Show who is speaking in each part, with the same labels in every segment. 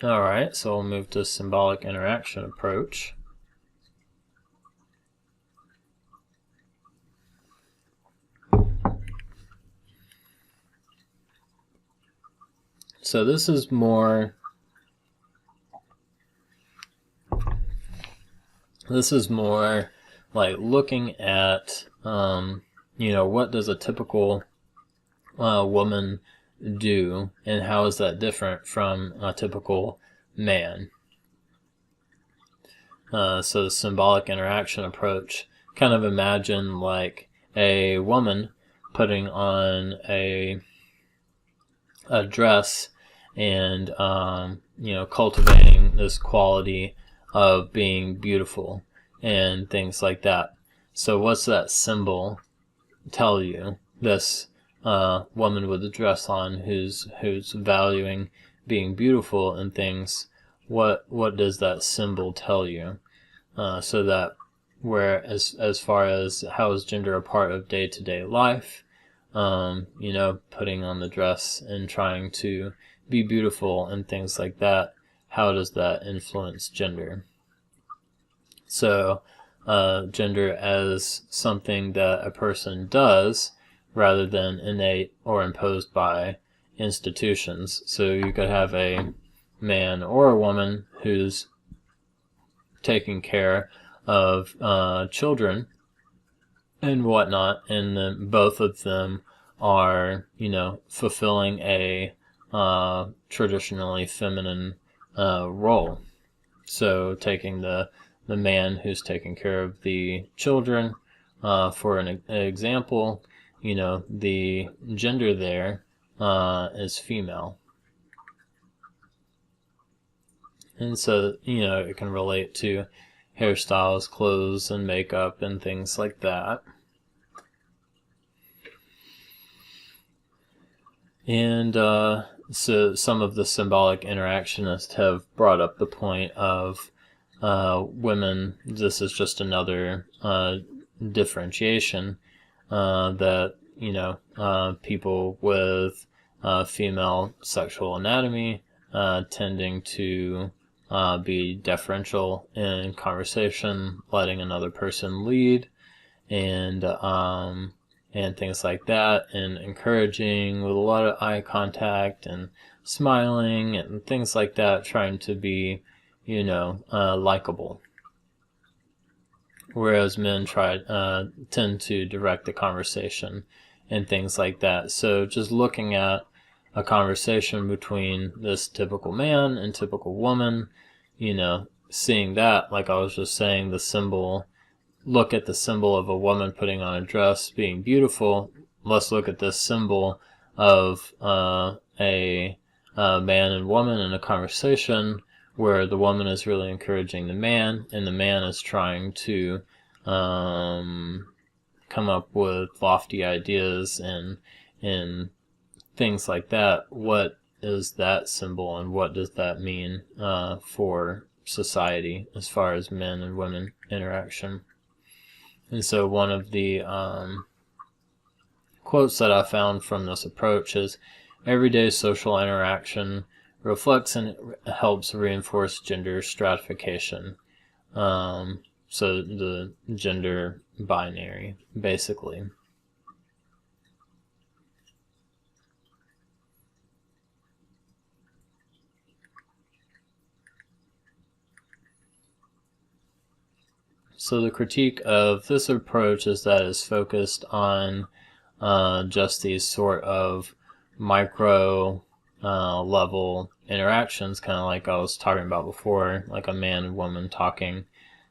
Speaker 1: Alright, so we'll move to symbolic interaction approach. So this is more like looking at what does a typical woman do, and how is that different from a typical man. So the symbolic interaction approach, kind of imagine like a woman putting on a dress and cultivating this quality of being beautiful and things like that. So what's that symbol tell you? This woman with a dress on who's valuing being beautiful and things. What does that symbol tell you? So that where as far as how is gender a part of day-to-day life, putting on the dress and trying to be beautiful and things like that, how does that influence gender? So gender as something that a person does rather than innate or imposed by institutions. So you could have a man or a woman who's taking care of children and whatnot, and then both of them are, fulfilling a traditionally feminine role. So taking the man who's taking care of the children, for an example, the gender there is female. And so, it can relate to hairstyles, clothes, and makeup, and things like that. And so some of the symbolic interactionists have brought up the point of women. This is just another differentiation that, people with female sexual anatomy tending to be deferential in conversation, letting another person lead, and things like that, and encouraging with a lot of eye contact and smiling and things like that, trying to be, likable. Whereas men tend to direct the conversation and things like that. So just looking at a conversation between this typical man and typical woman, seeing that, like I was just saying, the symbol, look at the symbol of a woman putting on a dress being beautiful. Let's look at this symbol of a man and woman in a conversation where the woman is really encouraging the man, and the man is trying to come up with lofty ideas and things like that. What is that symbol, and what does that mean for society as far as men and women interaction? And so one of the quotes that I found from this approach is, everyday social interaction reflects and helps reinforce gender stratification. So the gender binary, basically. So the critique of this approach is that it's focused on just these sort of micro level interactions, kind of like I was talking about before, like a man and woman talking,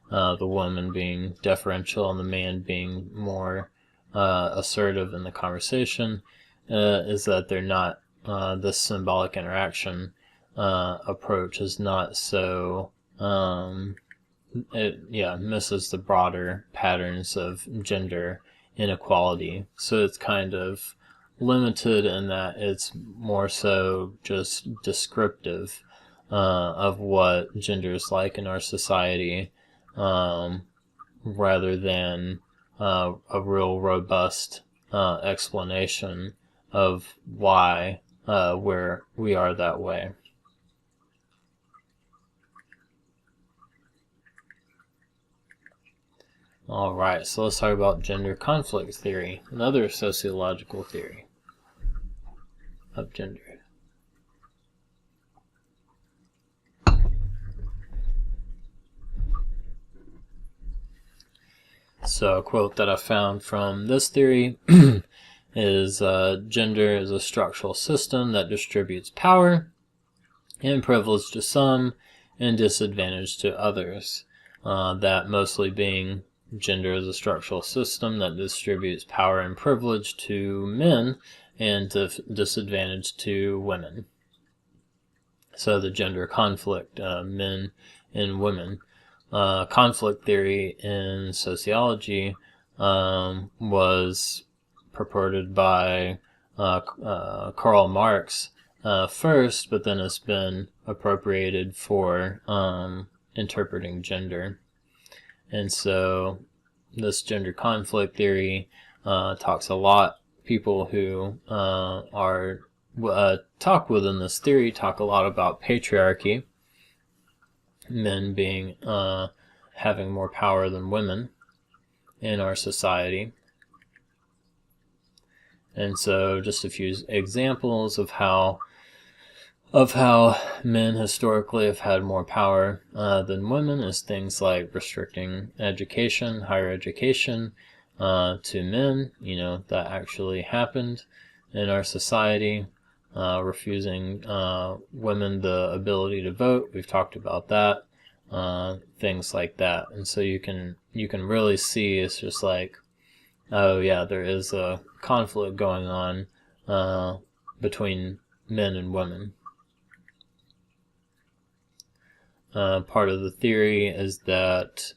Speaker 1: the woman being deferential and the man being more assertive in the conversation, is that they're not, this symbolic interaction approach is not so, it misses the broader patterns of gender inequality. So it's kind of limited in that it's more so just descriptive of what gender is like in our society, rather than a real robust explanation of why we are that way. Alright, so let's talk about gender conflict theory, another sociological theory of gender. So a quote that I found from this theory is gender is a structural system that distributes power and privilege to some and disadvantage to others. That mostly being gender is a structural system that distributes power and privilege to men and disadvantage to women. So the gender conflict, men and women. Conflict theory in sociology was purported by Karl Marx first, but then it's been appropriated for interpreting gender. And so this gender conflict theory talks a lot. People who talk within this theory talk a lot about patriarchy, men being having more power than women in our society. And so just a few examples of how men historically have had more power than women is things like restricting education, higher education to men. That actually happened in our society. Refusing women the ability to vote. We've talked about that. Things like that. And so you can really see it's just like, oh yeah, there is a conflict going on between men and women. Part of the theory is that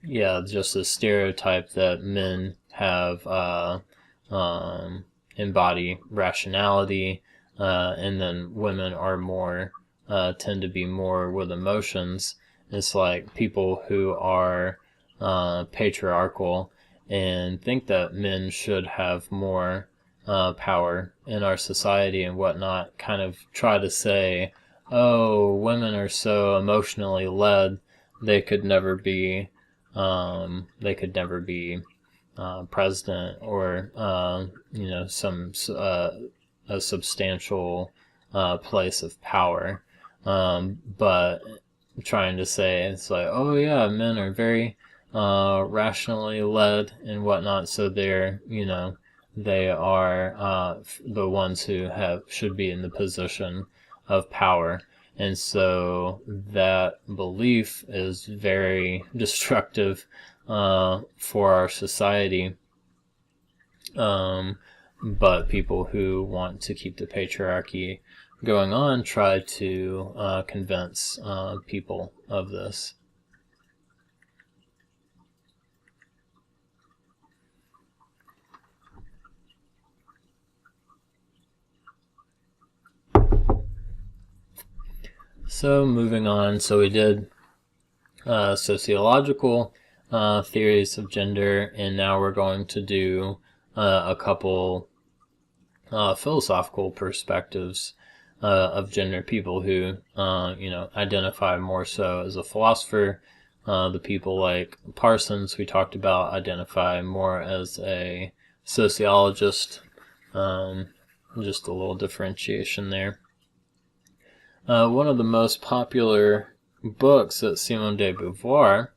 Speaker 1: just a stereotype that men have embody rationality, and then women are more tend to be more with emotions. It's like people who are patriarchal and think that men should have more power in our society and whatnot kind of try to say, oh, women are so emotionally led, they could never be president or a substantial place of power, but trying to say it's like, oh yeah, men are very rationally led and whatnot, so they are the ones who should be in the position of power. And so that belief is very destructive for our society. But people who want to keep the patriarchy going on try to convince people of this. So moving on, so we did sociological theories of gender, and now we're going to do a couple philosophical perspectives of gender. People who identify more so as a philosopher. The people like Parsons we talked about identify more as a sociologist. Just a little differentiation there. One of the most popular books that Simone de Beauvoir,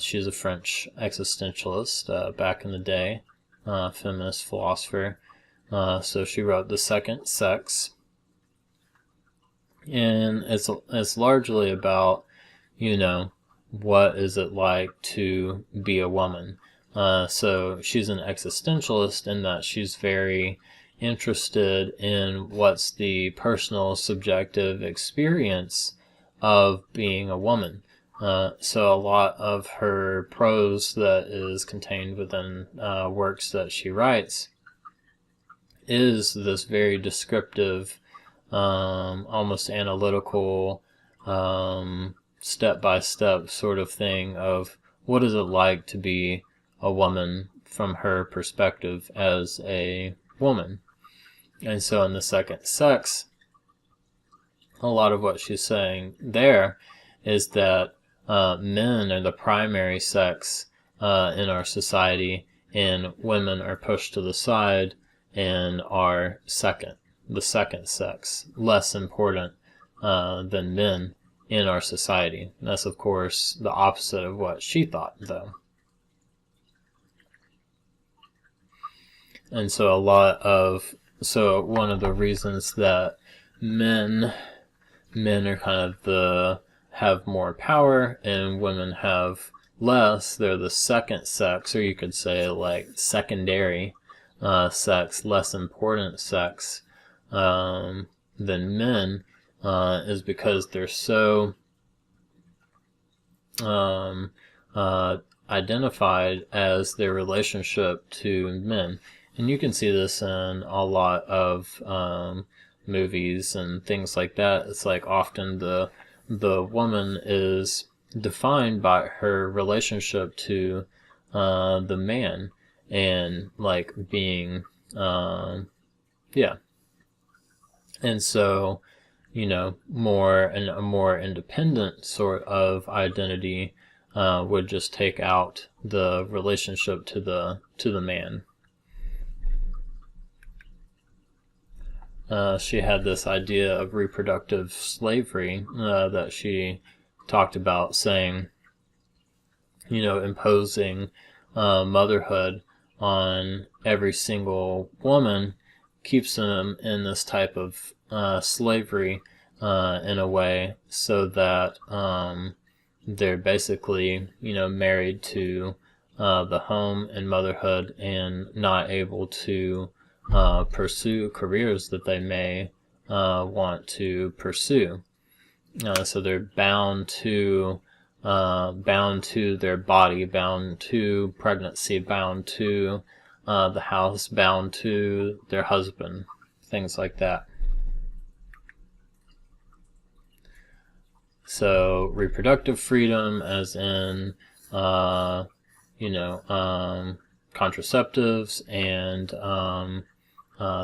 Speaker 1: she's a French existentialist back in the day, feminist philosopher. So she wrote The Second Sex, and it's largely about, what is it like to be a woman. So she's an existentialist in that she's very interested in what's the personal subjective experience of being a woman. So a lot of her prose that is contained within works that she writes is this very descriptive, almost analytical, step-by-step sort of thing of what is it like to be a woman from her perspective as a woman. And so in The Second Sex, a lot of what she's saying there is that men are the primary sex in our society, and women are pushed to the side and are the second sex, less important than men in our society. That's, of course, the opposite of what she thought, though. And so one of the reasons that men are kind of have more power and women have less, they're the second sex, or you could say like secondary sex, less important sex than men, is because they're so identified as their relationship to men. And you can see this in a lot of movies and things like that. It's like often the woman is defined by her relationship to the man, and like being and so, you know, a more independent sort of identity would just take out the relationship to the man. She had this idea of reproductive slavery that she talked about, saying, you know, imposing motherhood on every single woman keeps them in this type of slavery in a way, so that they're basically, you know, married to the home and motherhood and not able to pursue careers that they may want to pursue. So they're bound to their body, bound to pregnancy, bound to the house, bound to their husband, things like that. So reproductive freedom, as in contraceptives and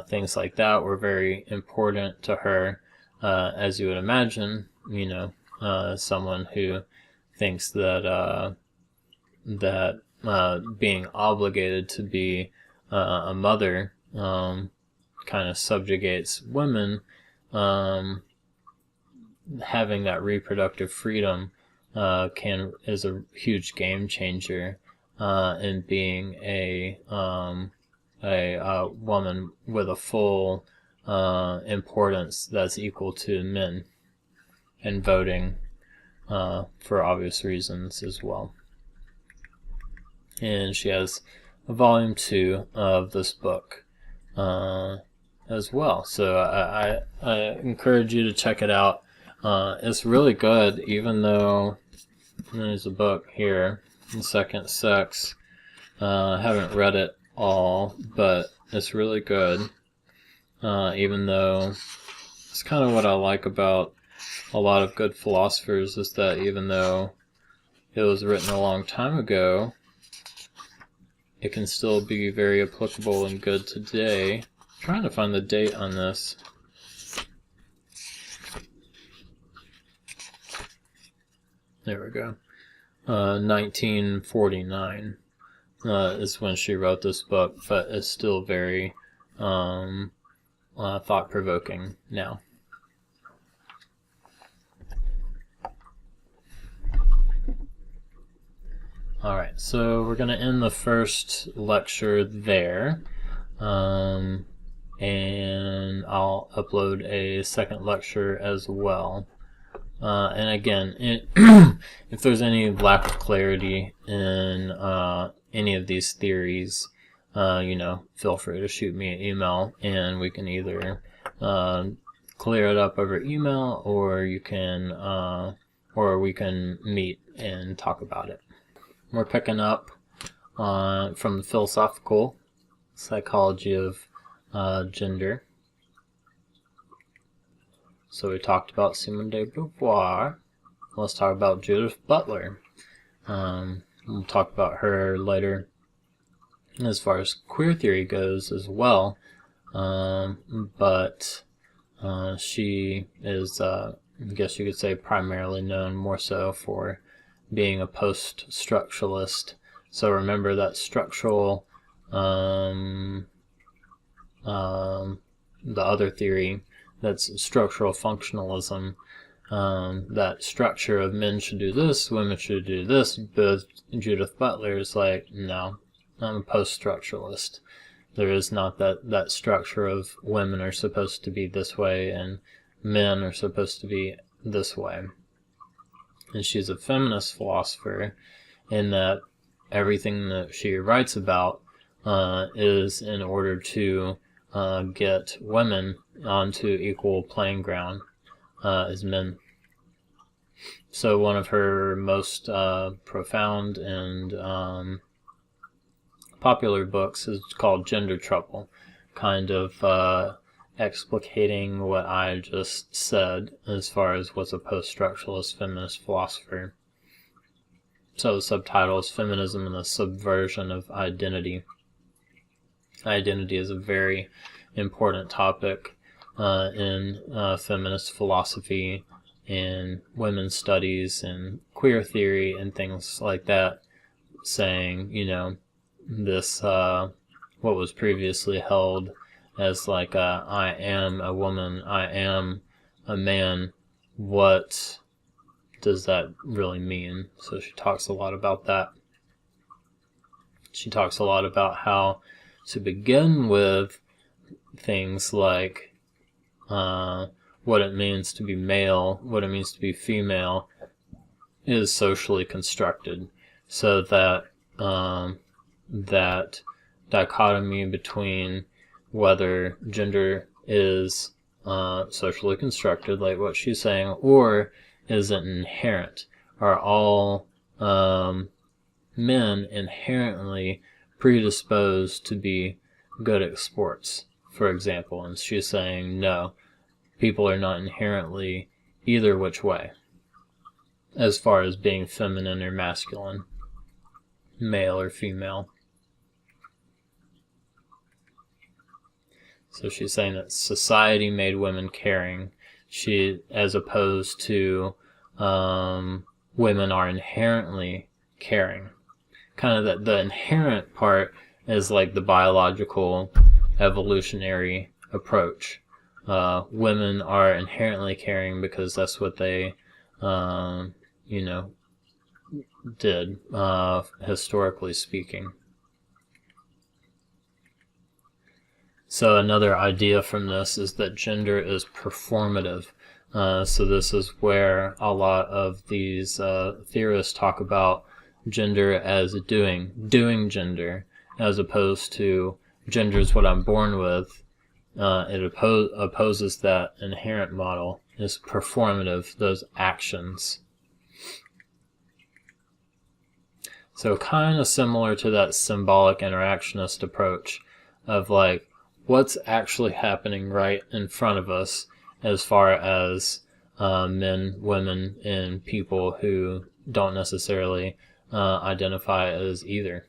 Speaker 1: things like that, were very important to her, as you would imagine. You know, someone who thinks that being obligated to be a mother kind of subjugates women. Having that reproductive freedom is a huge game changer in being a woman with a full importance that's equal to men, and voting for obvious reasons as well. And she has a volume 2 of this book as well, so I encourage you to check it out. It's really good, even though there's a book here, The Second Sex. I haven't read it all, but it's really good, even though it's kind of what I like about a lot of good philosophers, is that even though it was written a long time ago, it can still be very applicable and good today. I'm trying to find the date on this. There we go. 1949 is when she wrote this book, but it's still very thought-provoking now. Alright, so we're going to end the first lecture there, and I'll upload a second lecture as well. And again, if there's any lack of clarity in any of these theories, feel free to shoot me an email, and we can either clear it up over email, or we can meet and talk about it. We're picking up from the philosophical psychology of gender. So we talked about Simone de Beauvoir. Let's talk about Judith Butler. We'll talk about her later as far as queer theory goes as well. But she is I guess you could say primarily known more so for being a post-structuralist. So remember that structural, the other theory, that's structural functionalism, that structure of men should do this, women should do this, but Judith Butler is like, no, I'm a post-structuralist. There is not that structure of women are supposed to be this way and men are supposed to be this way. And she's a feminist philosopher in that everything that she writes about is in order to get women onto equal playing ground as men. So one of her most profound and popular books is called Gender Trouble, kind of explicating what I just said as far as what's a post-structuralist feminist philosopher. So the subtitle is Feminism and the Subversion of Identity. Identity is a very important topic in feminist philosophy and women's studies and queer theory and things like that, saying, you know, this, what was previously held as like I am a woman, I am a man, what does that really mean? So she talks a lot about that. She talks a lot about how to begin with things like what it means to be male, what it means to be female is socially constructed, so that that dichotomy between whether gender is socially constructed, like what she's saying, or is it inherent? Are all men inherently predisposed to be good at sports, for example? And she's saying no, people are not inherently either which way as far as being feminine or masculine, male or female. So she's saying that society made women caring, as opposed to women are inherently caring. Kind of that the inherent part is like the biological evolutionary approach. Women are inherently caring because that's what they, did, historically speaking. So another idea from this is that gender is performative. So this is where a lot of these theorists talk about gender as doing gender, as opposed to gender is what I'm born with. It opposes that inherent model. Is performative, those actions. So kind of similar to that symbolic interactionist approach of like, what's actually happening right in front of us as far as men, women, and people who don't necessarily identify as either.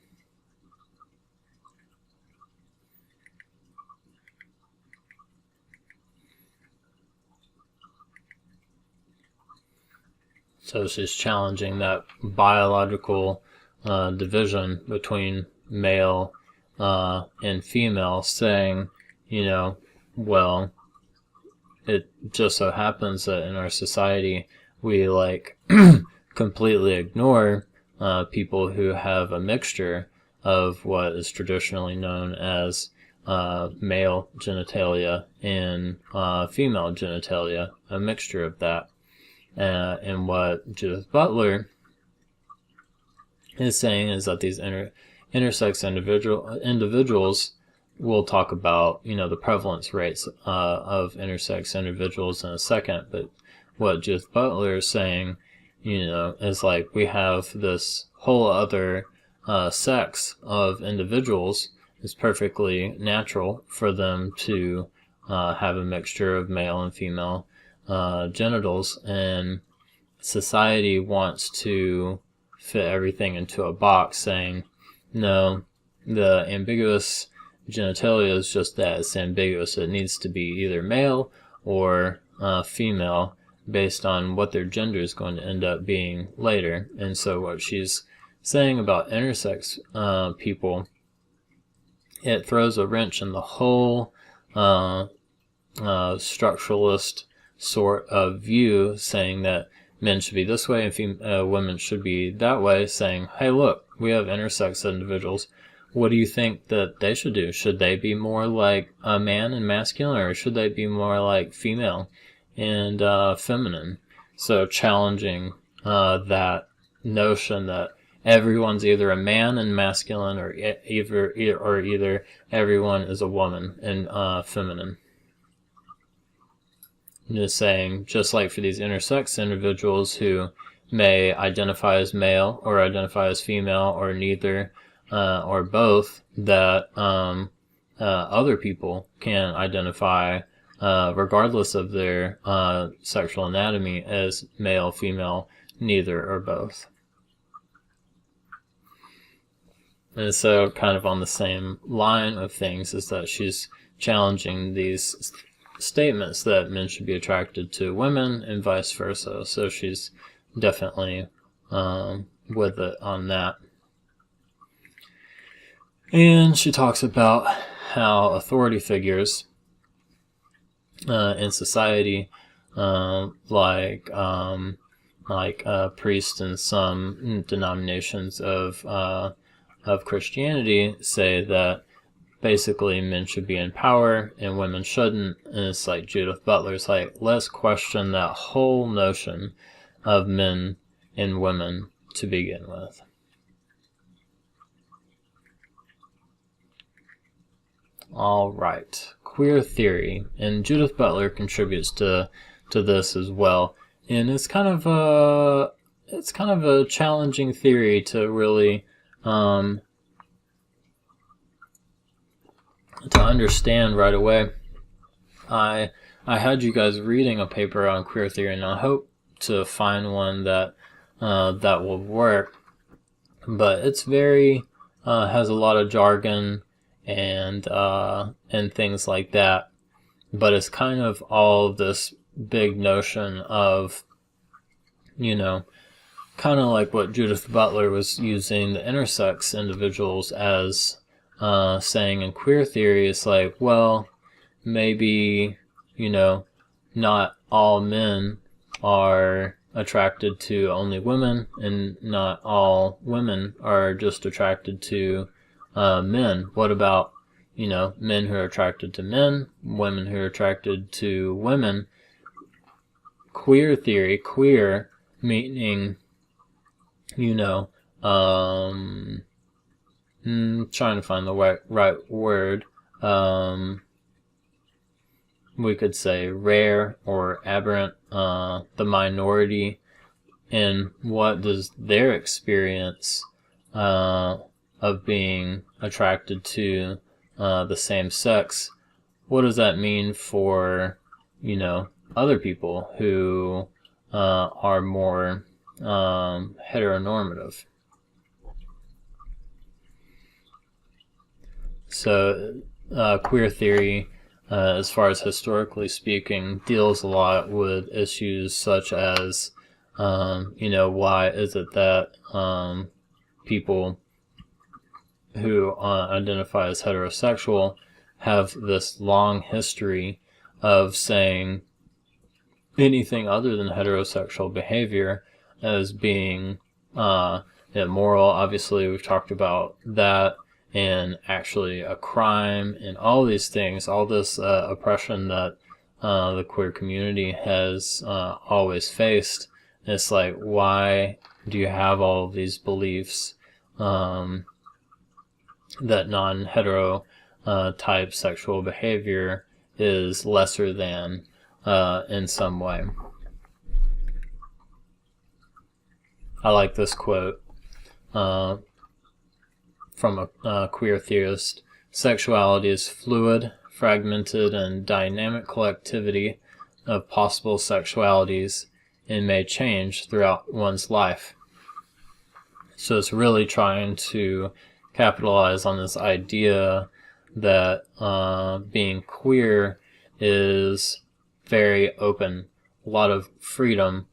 Speaker 1: So she's challenging that biological division between male and female, saying, well, it just so happens that in our society we like completely ignore people who have a mixture of what is traditionally known as male genitalia and female genitalia, a mixture of that. And what Judith Butler is saying is that these intersex individuals, we'll talk about, the prevalence rates of intersex individuals in a second, but what Judith Butler is saying, is like we have this whole other sex of individuals. It's perfectly natural for them to have a mixture of male and female genitals, and society wants to fit everything into a box, saying, no, the ambiguous genitalia is just that, it's ambiguous. It needs to be either male or female, based on what their gender is going to end up being later. And so what she's saying about intersex people, it throws a wrench in the whole structuralist sort of view, saying that men should be this way and women should be that way, saying, hey, look, we have intersex individuals. What do you think that they should do? Should they be more like a man and masculine, or should they be more like female and feminine? So challenging that notion that everyone's either a man and masculine, or either everyone is a woman and feminine. Just saying, just like for these intersex individuals who may identify as male or identify as female or neither or both, that other people can identify regardless of their sexual anatomy as male, female, neither, or both. And so kind of on the same line of things is that she's challenging these statements that men should be attracted to women and vice versa. So she's definitely with it on that. And she talks about how authority figures in society, like priests in some denominations of Christianity, say that basically men should be in power and women shouldn't. And it's like Judith Butler's like, let's question that whole notion of men and women to begin with. All right, queer theory, and Judith Butler contributes to this as well. And it's kind of a challenging theory to really to understand right away. I had you guys reading a paper on queer theory, and I hope to find one that that will work. But it's very has a lot of jargon and things like that. But it's kind of all this big notion of, you know, kind of like what Judith Butler was using the intersex individuals as saying in queer theory. It's like, well, maybe, you know, not all men are attracted to only women, and not all women are just attracted to men. What about, you know, men who are attracted to men, women who are attracted to women? Queer theory, queer meaning, you know, trying to find the right word. We could say rare or aberrant, the minority, and what does their experience of being attracted to the same sex, what does that mean for, you know, other people who are more heteronormative? So queer theory, as far as historically speaking, deals a lot with issues such as, you know, why is it that people who identify as heterosexual have this long history of saying anything other than heterosexual behavior as being immoral. Obviously, we've talked about that, and actually a crime, and all these things, all this oppression that the queer community has always faced. It's like, why do you have all of these beliefs that non-hetero type sexual behavior is lesser than in some way? I like this quote from a queer theorist. Sexuality is fluid, fragmented, and dynamic collectivity of possible sexualities, and may change throughout one's life. So it's really trying to capitalize on this idea that being queer is very open, lot of freedom,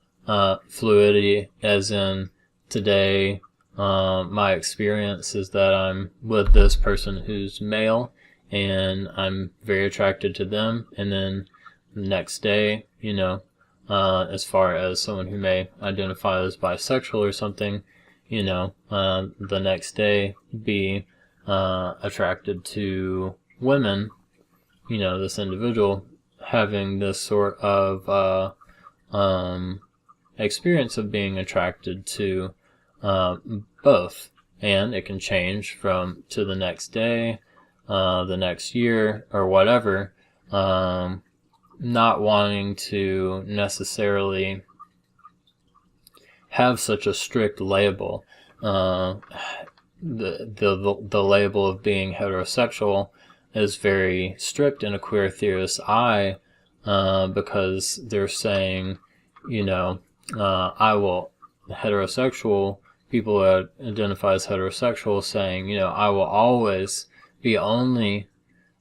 Speaker 1: fluidity, as in today, my experience is that I'm with this person who's male and I'm very attracted to them, and then the next day, as far as someone who may identify as bisexual or something, the next day be attracted to women, this individual having this sort of experience of being attracted to both. And it can change from to the next day, the next year, or whatever, not wanting to necessarily have such a strict label. The label of being heterosexual is very strict in a queer theorist's eye, because they're saying, heterosexual people who identify as heterosexual saying, I will always be only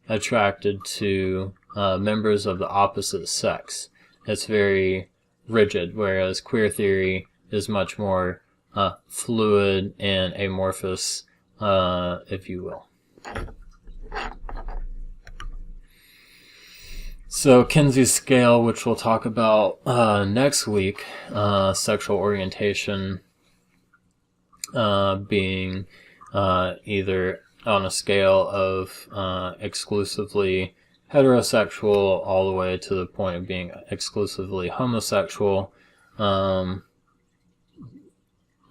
Speaker 1: attracted to members of the opposite sex. It's very rigid, whereas queer theory is much more fluid and amorphous, if you will. So Kinsey's scale, which we'll talk about next week, sexual orientation being either on a scale of exclusively heterosexual all the way to the point of being exclusively homosexual. And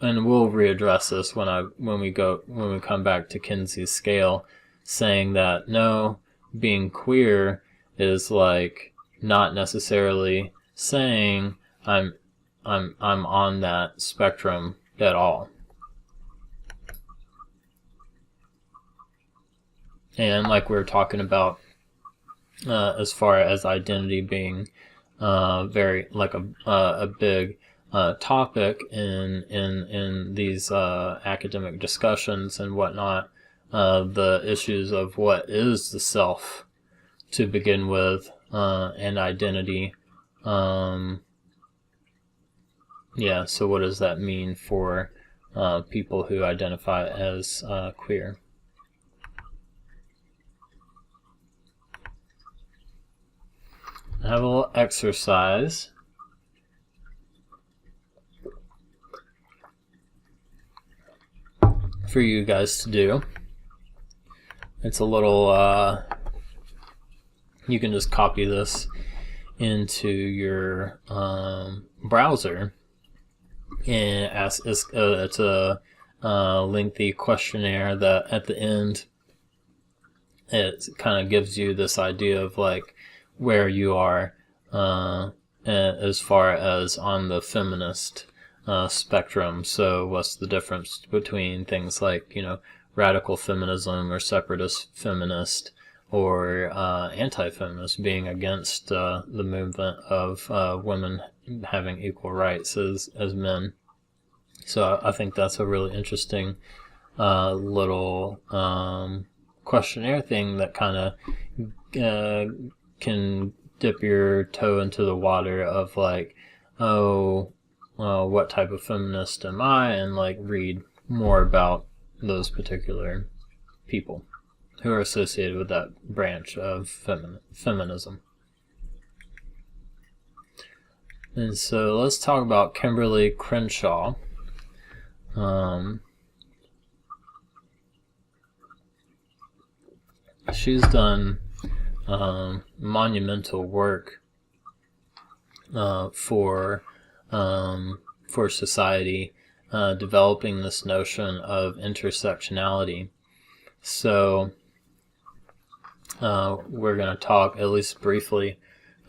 Speaker 1: we'll readdress this when we come back to Kinsey's scale, saying that no, being queer is like not necessarily saying I'm on that spectrum at all. And like we were talking about, as far as identity being very like a big topic in these academic discussions and whatnot, the issues of what is the self to begin with, and identity. So what does that mean for people who identify as queer? I have a little exercise for you guys to do. It's a little, you can just copy this into your browser, and it's a lengthy questionnaire that at the end it kind of gives you this idea of like where you are as far as on the feminist spectrum. So what's the difference between things like, radical feminism or separatist feminist or anti-feminist, being against the movement of women having equal rights as men. So I think that's a really interesting little questionnaire thing that kind of can dip your toe into the water of like, what type of feminist am I, and like read more about those particular people who are associated with that branch of feminism. And so let's talk about Kimberly Crenshaw. She's done monumental work for society, developing this notion of intersectionality. So we're going to talk at least briefly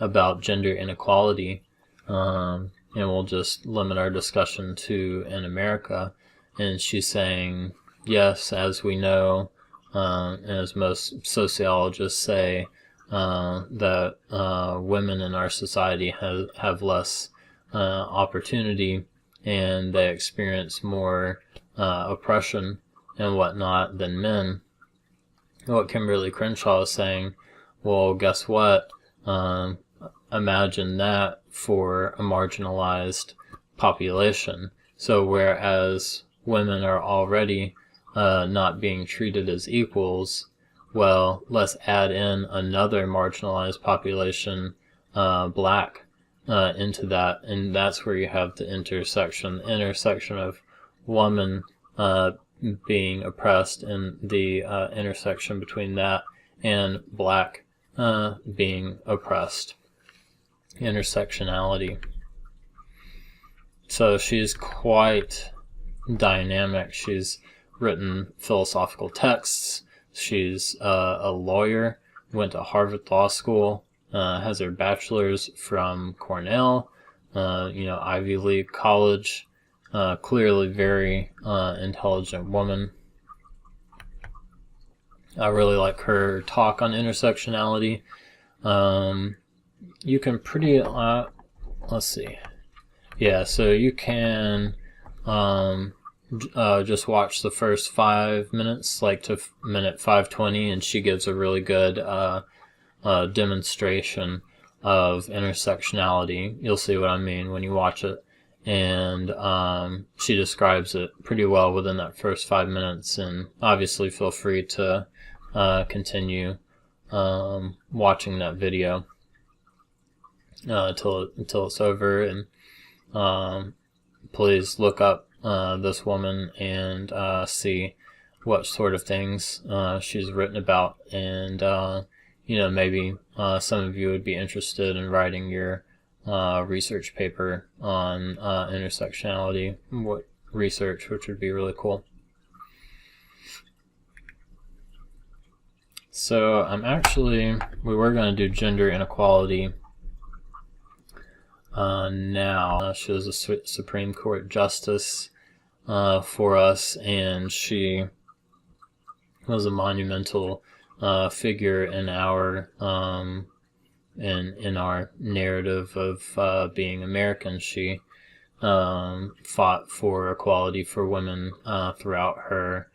Speaker 1: about gender inequality, and we'll just limit our discussion to in America. And she's saying, yes, as we know, and as most sociologists say, that women in our society have less opportunity, and they experience more oppression and whatnot than men. What Kimberly Crenshaw is saying, well, guess what? imagine that for a marginalized population. So whereas women are already not being treated as equals, well, let's add in another marginalized population, black, into that, and that's where you have the intersection of woman being oppressed, and the intersection between that and black being oppressed. Intersectionality. So she's quite dynamic. She's written philosophical texts. She's a lawyer, went to Harvard Law School, has her bachelor's from Cornell, Ivy League college. Clearly very intelligent woman. I really like her talk on intersectionality. You can let's see. Yeah, so you can just watch the first 5 minutes, like to minute 5:20, and she gives a really good demonstration of intersectionality. You'll see what I mean when you watch it. And she describes it pretty well within that first 5 minutes, and obviously feel free to continue watching that video until it's over. And please look up this woman and see what sort of things she's written about, and maybe some of you would be interested in writing your research paper on intersectionality, which would be really cool. So we were going to do gender inequality now. She was a Supreme Court justice for us, and she was a monumental figure in our in our narrative of being American. She fought for equality for women throughout her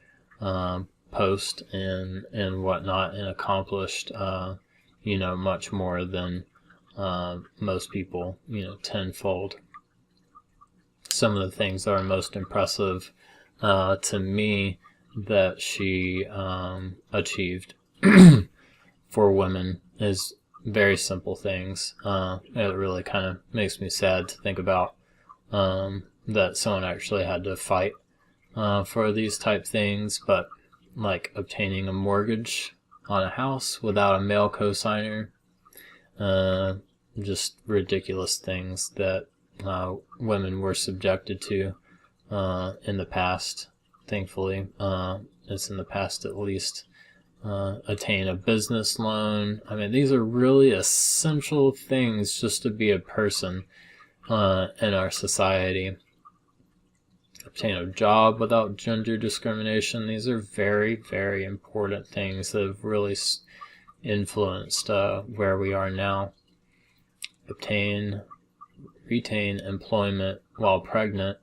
Speaker 1: post and whatnot, and accomplished much more than most people, tenfold. Some of the things that are most impressive to me that she achieved for women is very simple things. It really kind of makes me sad to think about that someone actually had to fight for these type things, but like obtaining a mortgage on a house without a male cosigner, just ridiculous things that women were subjected to in the past. Thankfully, it's in the past at least. Attain a business loan. I mean, these are really essential things just to be a person in our society. Obtain a job without gender discrimination. These are very, very important things that have really influenced where we are now. Retain employment while pregnant.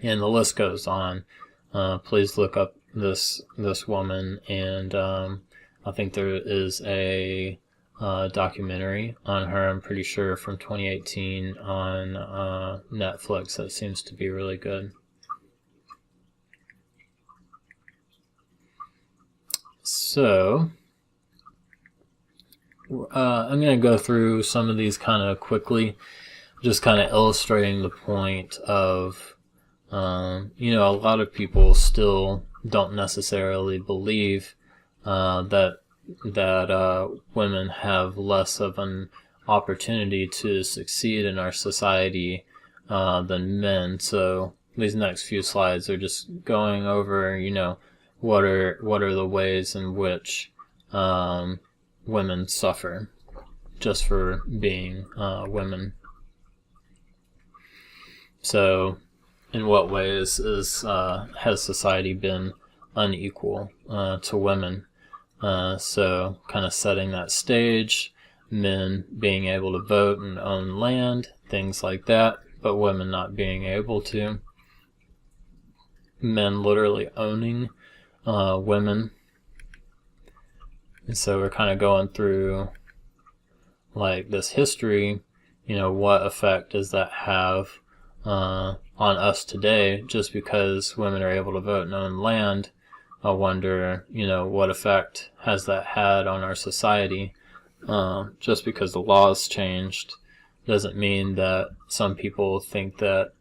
Speaker 1: And the list goes on. Please look up this woman, and I think there is a documentary on her, I'm pretty sure, from 2018 on Netflix that seems to be really good. So I'm going to go through some of these kind of quickly, just kind of illustrating the point of a lot of people still don't necessarily believe that women have less of an opportunity to succeed in our society than men. So these next few slides are just going over, what are the ways in which women suffer just for being women. So in what ways has society been unequal to women? So kind of setting that stage, men being able to vote and own land, things like that, but women not being able to. Men literally owning women. And so we're kind of going through like this history, what effect does that have on us today? Just because women are able to vote and own land, I wonder, what effect has that had on our society? Just because the laws changed doesn't mean that some people think that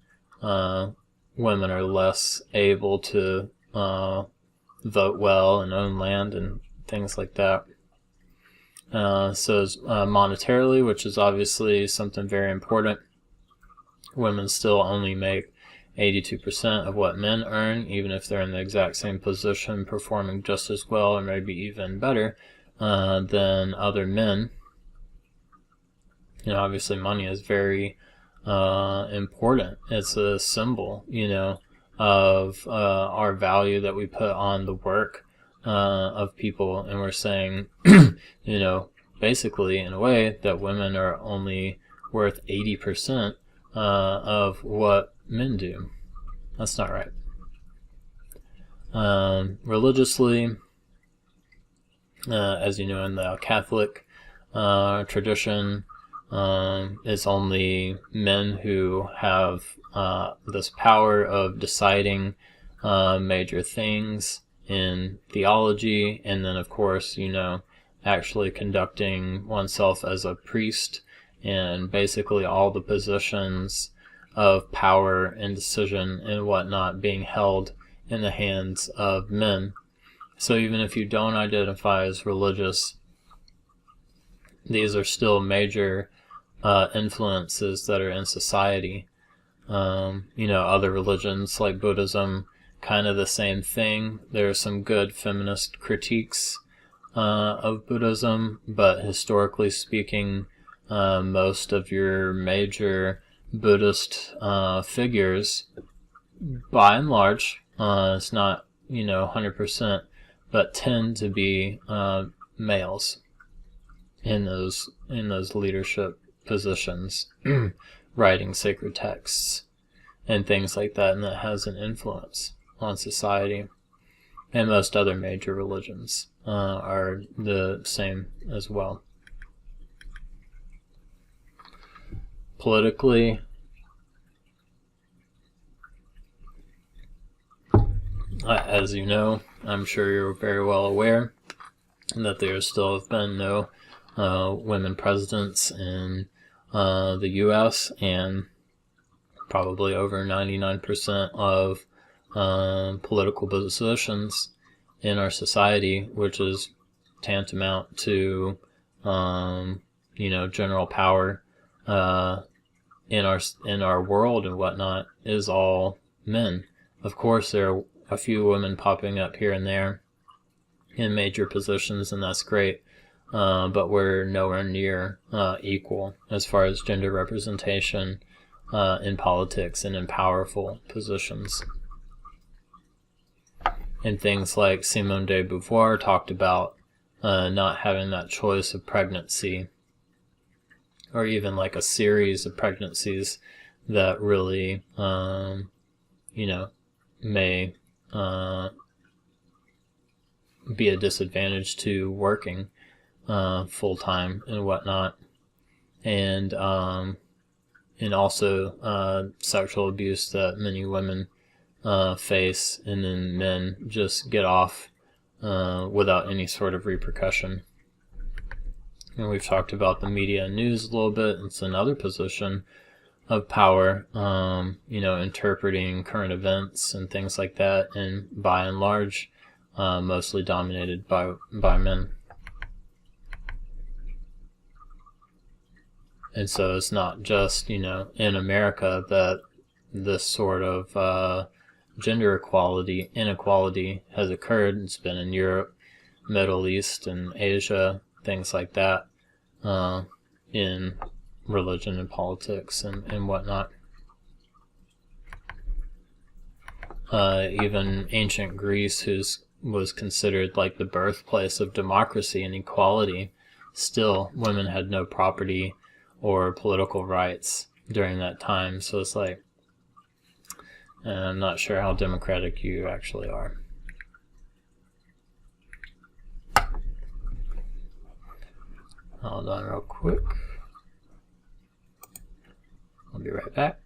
Speaker 1: women are less able to vote well and own land and things like that. So monetarily, which is obviously something very important, women still only make 82% of what men earn, even if they're in the exact same position, performing just as well or maybe even better than other men. Obviously money is very important. It's a symbol, of our value that we put on the work of people. And we're saying, basically in a way that women are only worth 80% of what men do. That's not right. Religiously, as you know, in the Catholic tradition, it's only men who have this power of deciding major things in theology, and then of course, actually conducting oneself as a priest, and basically all the positions of power and decision and whatnot being held in the hands of men. So even if you don't identify as religious, these are still major influences that are in society. Other religions like Buddhism, kind of the same thing. There are some good feminist critiques of Buddhism, but historically speaking, most of your major Buddhist figures, by and large, it's not 100%, but tend to be males in those leadership positions, writing sacred texts and things like that, and that has an influence on society. And most other major religions are the same as well. Politically, as you know, I'm sure you're very well aware that there still have been no women presidents in the U.S., and probably over 99% of political positions in our society, which is tantamount to general power in our world and whatnot, is all men. Of course, there are a few women popping up here and there in major positions, and that's great. But we're nowhere near equal as far as gender representation in politics and in powerful positions. And things like Simone de Beauvoir talked about not having that choice of pregnancy, or even like a series of pregnancies that really, may be a disadvantage to working full-time and whatnot, and also sexual abuse that many women face, and then men just get off without any sort of repercussion. And we've talked about the media and news a little bit. It's another position of power, interpreting current events and things like that, and by and large, mostly dominated by men. And so it's not just, in America that this sort of gender inequality has occurred. It's been in Europe, Middle East, and Asia, things like that, in religion and politics and whatnot. Even ancient Greece, was considered like the birthplace of democracy and equality, still women had no property or political rights during that time. So it's like, I'm not sure how democratic you actually are. Hold on real quick. I'll be right back.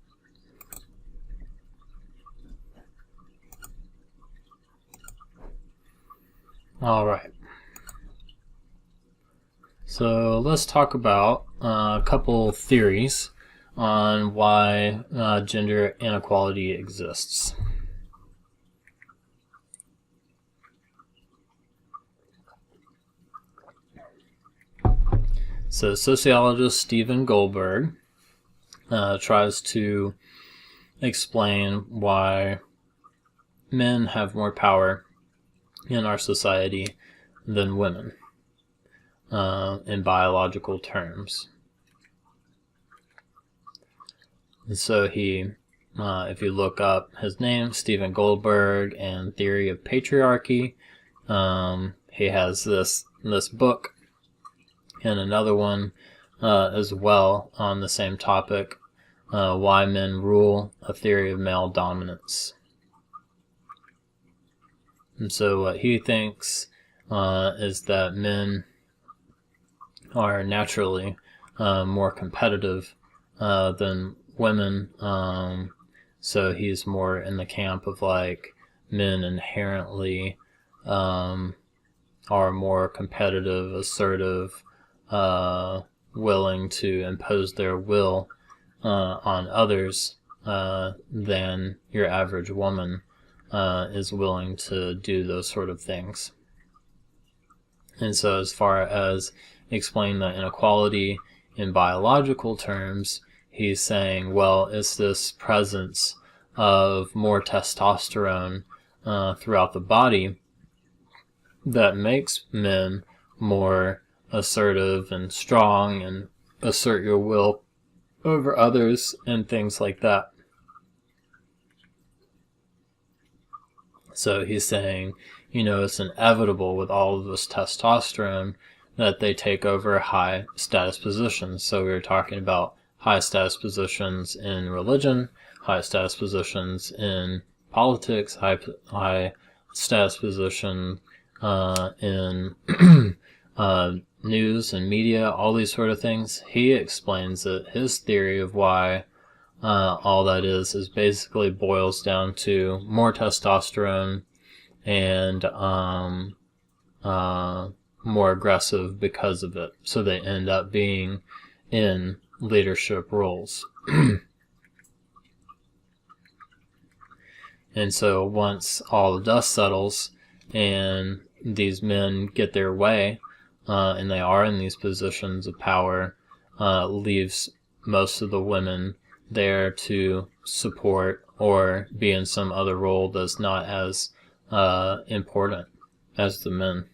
Speaker 1: All right. So let's talk about a couple theories on why gender inequality exists. So sociologist Stephen Goldberg tries to explain why men have more power in our society than women in biological terms. And so he, if you look up his name, Stephen Goldberg, and Theory of Patriarchy, he has this book and another one as well on the same topic, Why Men Rule, A Theory of Male Dominance. And so what he thinks is that men are naturally more competitive than women. So he's more in the camp of like men inherently are more competitive, assertive, willing to impose their will on others than your average woman is willing to do those sort of things. And so as far as explaining the inequality in biological terms, he's saying, well, it's this presence of more testosterone throughout the body that makes men more assertive and strong and assert your will over others and things like that. So he's saying, it's inevitable with all of this testosterone that they take over high status positions. So we were talking about high status positions in religion, high status positions in politics, high status position in news and media, all these sort of things. He explains that his theory of why all that is basically boils down to more testosterone and more aggressive because of it. So they end up being in leadership roles. And so once all the dust settles and these men get their way, and they are in these positions of power, leaves most of the women there to support or be in some other role that's not as important as the men.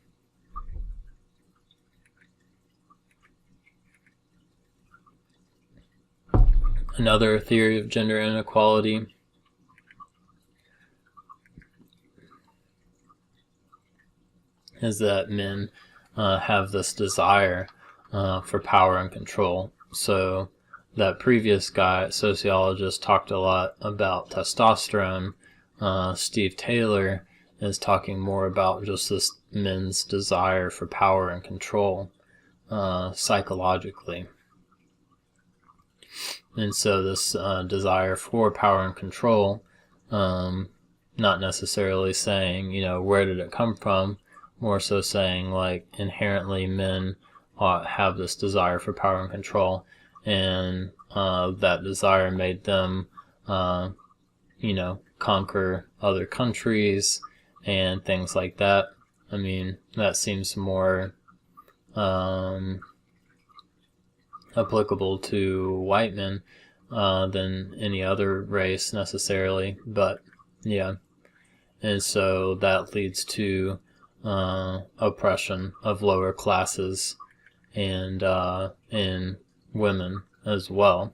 Speaker 1: Another theory of gender inequality is that men have this desire for power and control. So that previous guy, sociologist, talked a lot about testosterone. Steve Taylor is talking more about just this men's desire for power and control psychologically. And so this desire for power and control, not necessarily saying, where did it come from, more so saying like inherently men have this desire for power and control, and that desire made them conquer other countries and things like that. I mean, that seems more applicable to white men than any other race necessarily, but yeah. And so that leads to oppression of lower classes and in women as well.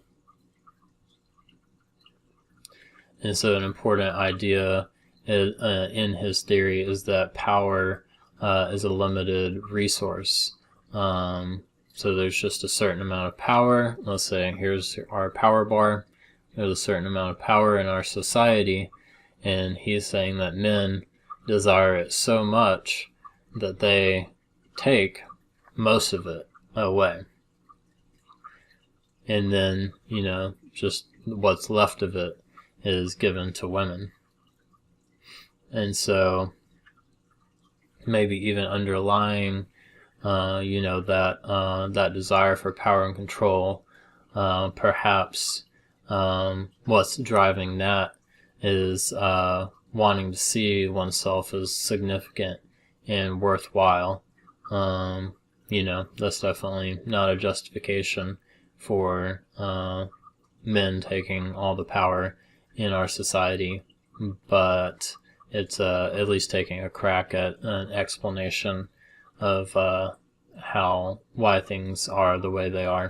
Speaker 1: And so an important idea in his theory is that power is a limited resource. So there's just a certain amount of power. Let's say here's our power bar. There's a certain amount of power in our society, and he's saying that men desire it so much that they take most of it away. And then, just what's left of it is given to women. And so maybe even underlying, that desire for power and control, perhaps what's driving that is wanting to see oneself as significant and worthwhile. That's definitely not a justification for men taking all the power in our society, but it's at least taking a crack at an explanation of why things are the way they are.